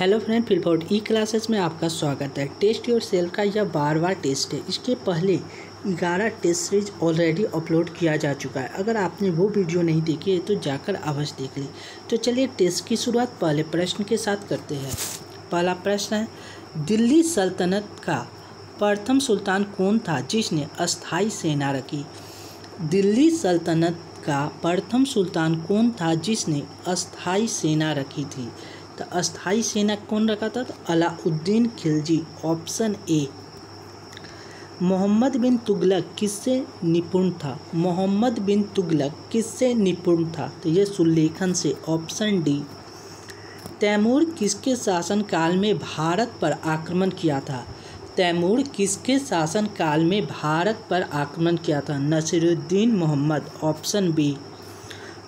Hello friend, फिलपोर्ट ई classes में आपका स्वागत है। टेस्ट योर सेल्फ का यह 12वां टेस्ट है। इसके पहले 11 टेस्ट सीरीज ऑलरेडी अपलोड किया जा चुका है। अगर आपने वो वीडियो नहीं देखी है तो जाकर अवश्य देख ली। तो चलिए टेस्ट की शुरुआत पहले प्रश्न के साथ करते हैं। पहला प्रश्न है, दिल्ली सल्तनत का प्रथम सुल्तान कौन था जिसने अस्थायी सेना रखी? दिल्ली सल्तनत का प्रथम सुल्तान कौन था जिसने अस्थायी सेना रखी थी? तो अस्थायी सेना कौन रखा था? तो अलाउद्दीन खिलजी, ऑप्शन ए। मोहम्मद बिन तुगलक किससे निपुण था? मोहम्मद बिन तुगलक किससे निपुण था? तो ये सुलेखन से, ऑप्शन डी। तैमूर किसके शासनकाल में भारत पर आक्रमण किया था? तैमूर किसके शासनकाल में भारत पर आक्रमण किया था? Nasiruddin Mohammad, option B.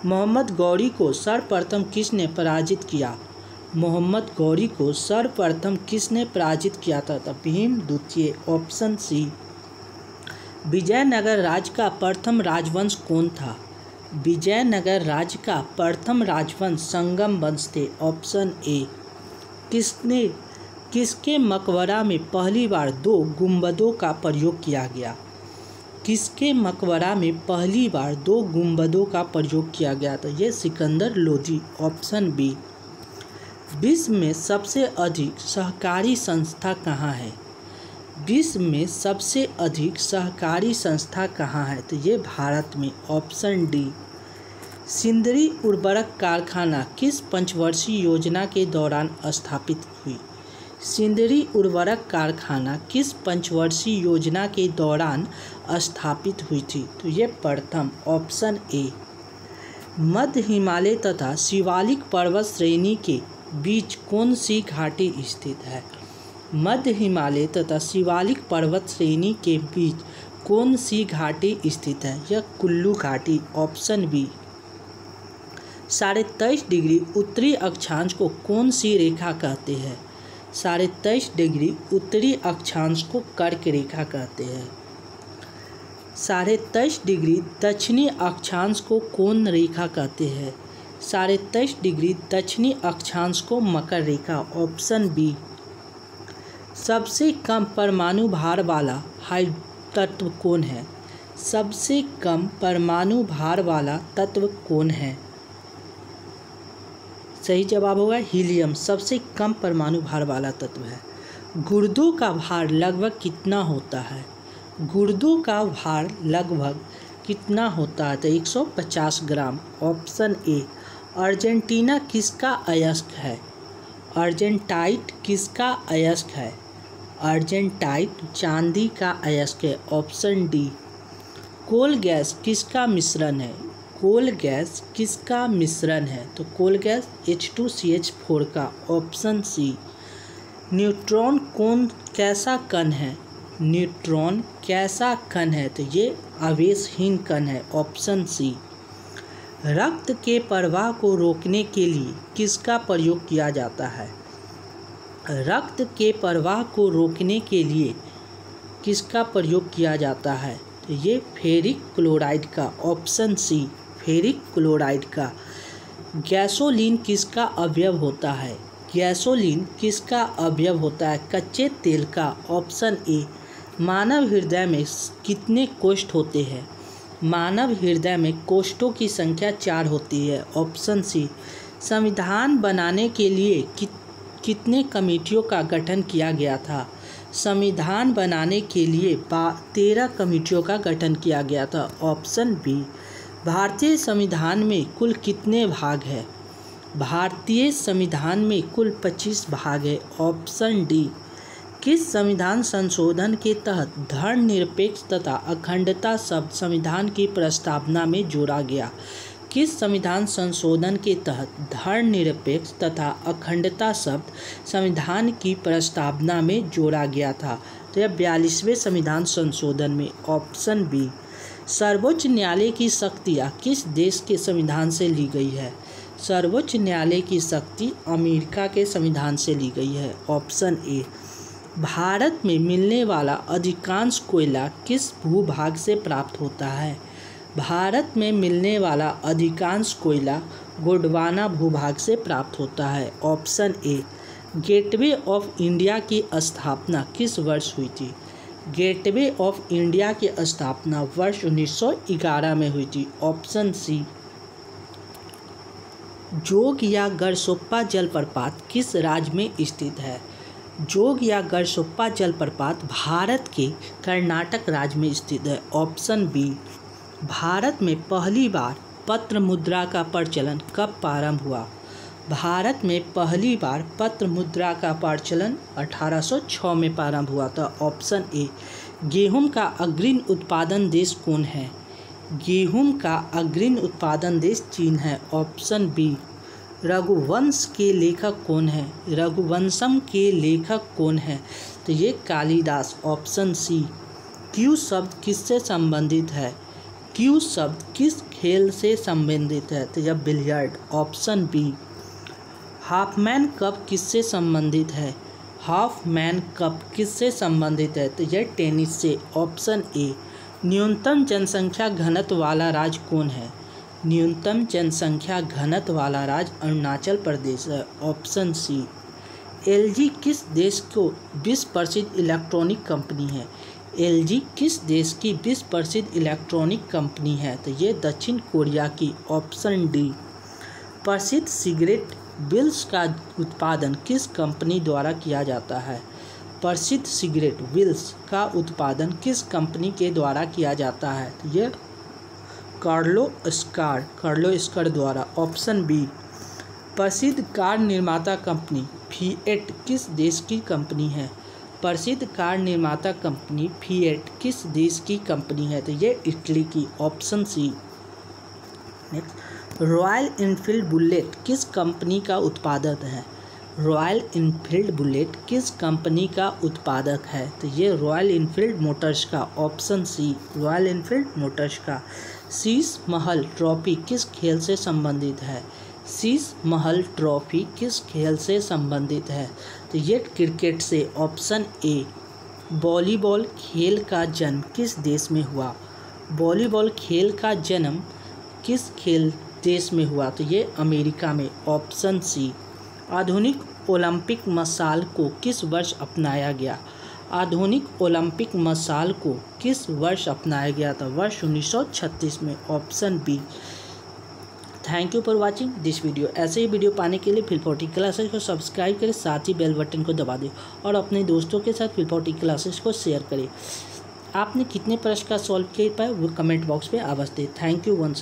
मोहम्मद गौरी को सर्वप्रथम किसने पराजित किया? मोहम्मद गौरी को सर्वप्रथम किसने पराजित किया था? तो भीम द्वितीय, ऑप्शन सी। विजयनगर राज्य का प्रथम राजवंश कौन था? विजयनगर राज्य का प्रथम राजवंश संगम वंश थे, ऑप्शन ए। किसके मकबरा में पहली बार 2 गुंबदों का प्रयोग किया गया? किसके मकबरा में पहली बार 2 गुंबदों का प्रयोग किया गया? तो ये सिकंदर लोधी, ऑप्शन बी। विश्व में सबसे अधिक सहकारी संस्था कहाँ है? विश्व में सबसे अधिक सहकारी संस्था कहाँ है? तो ये भारत में, ऑप्शन डी। सिंदरी उर्वरक कारखाना किस पंचवर्षीय योजना के दौरान स्थापित हुई? सिंदरी उर्वरक कारखाना किस पंचवर्षीय योजना के दौरान स्थापित हुई थी? तो ये प्रथम, ऑप्शन ए। मध्य हिमालय तथा शिवालिक पर्वत श्रेणी के बीच कौन सी घाटी स्थित है? मध्य हिमालय तथा शिवालिक पर्वत श्रेणी के बीच कौन सी घाटी स्थित है? यह कुल्लू घाटी, ऑप्शन बी। 23.5 डिग्री उत्तरी अक्षांश को कौन सी रेखा कहते हैं? 23.5 डिग्री उत्तरी अक्षांश को कर्क रेखा कहते हैं। 23.5 डिग्री दक्षिणी अक्षांश को कौन रेखा कहते हैं? 23.5 डिग्री दक्षिणी अक्षांश को मकर रेखा, ऑप्शन बी। सबसे कम परमाणु भार वाला तत्व कौन है? सबसे कम परमाणु भार वाला तत्व कौन है? सही जवाब होगा हीलियम, सबसे कम परमाणु भार वाला तत्व है। गुर्दों का भार लगभग कितना होता है? गुर्दों का भार लगभग कितना होता है? तो 150 ग्राम, ऑप्शन ए। अर्जेंटीना किसका अयस्क है? अर्जेंटाइट किसका अयस्क है? अर्जेंटाइट चांदी का अयस्क है, ऑप्शन डी। कोल गैस किसका मिश्रण है? कोल गैस किसका मिश्रण है? तो कोल गैस H2CH4 का, ऑप्शन सी। न्यूट्रॉन कैसा कण है? न्यूट्रॉन कैसा कण है? तो ये आवेशहीन कण है, ऑप्शन सी। रक्त के प्रवाह को रोकने के लिए किसका प्रयोग किया जाता है? रक्त के प्रवाह को रोकने के लिए किसका प्रयोग किया जाता है? तो ये फेरिक क्लोराइड का, ऑप्शन सी, फेरिक क्लोराइड का। गैसोलीन किसका अवयव होता है? गैसोलीन किसका अवयव होता है? कच्चे तेल का, ऑप्शन ए। मानव हृदय में कितने कोष्ठ होते हैं? मानव हृदय में कोष्ठों की संख्या 4 होती है, ऑप्शन सी। संविधान बनाने के लिए कितने कमेटियों का गठन किया गया था? संविधान बनाने के लिए 13 कमेटियों का गठन किया गया था, ऑप्शन बी। भारतीय संविधान में कुल कितने भाग हैं? भारतीय संविधान में कुल 25 भाग है, ऑप्शन डी। किस संविधान संशोधन के तहत धर्मनिरपेक्ष तथा अखंडता शब्द संविधान की प्रस्तावना में जोड़ा गया? किस संविधान संशोधन के तहत धर्मनिरपेक्ष तथा अखंडता शब्द संविधान की प्रस्तावना में जोड़ा गया था? तो यह 42वें संविधान संशोधन में, ऑप्शन बी। सर्वोच्च न्यायालय की शक्तियाँ किस देश के संविधान से ली गई है? सर्वोच्च न्यायालय की शक्ति अमेरिका के संविधान से ली गई है, ऑप्शन ए। भारत में मिलने वाला अधिकांश कोयला किस भूभाग से प्राप्त होता है? भारत में मिलने वाला अधिकांश कोयला गोंडवाना भूभाग से प्राप्त होता है, option A. Gateway of India की स्थापना किस वर्ष हुई थी? गेटवे ऑफ इंडिया की स्थापना वर्ष 1911 में हुई थी। Option C. जोग या गरसोप्पा जलप्रपात किस राज्य में स्थित है? जोग या गरसोप्पा जलप्रपात भारत के कर्नाटक राज्य में स्थित है। Option B. भारत में पहली बार पत्र मुद्रा का प्रचलन कब प्रारंभ हुआ? भारत में पहली बार पत्र मुद्रा का प्रचलन 1806 में प्रारंभ हुआ था। Option A. गेहूं का अग्रणी उत्पादन देश कौन है? गेहूं का अग्रणी उत्पादन देश चीन है। Option B. रघुवंश के लेखक कौन है? रघुवंशम के लेखक कौन है? तो ये कालिदास। Option C. क्यू शब्द किससे संबंधित है? क्यू शब्द किस खेल से संबंधित है? तो यह billiard. Option B. Hopman cup किससे संबंधित है? हाफमैन कप किससे संबंधित है? तो यह टेनिस से। Option A. न्यूनतम जनसंख्या घनत्व वाला राज्य कौन है? न्यूनतम जनसंख्या घनत्व वाला राज्य अरुणाचल प्रदेश है। Option C. एलजी किस देश को विश्व प्रसिद्ध इलेक्ट्रॉनिक कंपनी है? एलजी किस देश की विश्व प्रसिद्ध इलेक्ट्रॉनिक कंपनी है? तो ये दक्षिण कोरिया की। Option D. प्रसिद्ध सिगरेट विल्स का उत्पादन किस कंपनी द्वारा किया जाता है? प्रसिद्ध सिगरेट विल्स का उत्पादन किस कंपनी के द्वारा किया जाता है? तो ये कार्लोस्कर द्वारा। Option B. प्रसिद्ध कार निर्माता कंपनी फिएट किस देश की कंपनी है? प्रसिद्ध कार निर्माता कंपनी फिएट किस देश की कंपनी है? तो ये इटली की। Option C. Next, Royal Enfield Bullet किस कंपनी का उत्पादक है? रॉयल इनफील्ड बुलेट किस कंपनी का उत्पादक है? तो ये रॉयल इनफील्ड मोटर्स का। Option C. Royal Enfield Motors का। शीश महल ट्रॉफी किस खेल से संबंधित है? शीश महल ट्रॉफी किस खेल से संबंधित है? तो ये क्रिकेट से। Option A. वॉलीबॉल खेल का जन्म किस देश में हुआ? वॉलीबॉल खेल का जन्म किस खेल देश में हुआ? तो ये अमेरिका में। Option C. आधुनिक ओलंपिक मशाल को किस वर्ष अपनाया गया? आधुनिक ओलंपिक मशाल को किस वर्ष अपनाया गया था? वर्ष 1936 में। Option B. Thank you for watching this video. ऐसे ही वीडियो पाने के लिए फिल40 क्लासेस को सब्सक्राइब करें, साथ ही बेल बटन को दबा दें और अपने दोस्तों के साथ फिल40 क्लासेस को शेयर करें। आपने कितने प्रश्न का सॉल्व कर पाए वो कमेंट बॉक्स पे अवश्य दें। Thank you once again.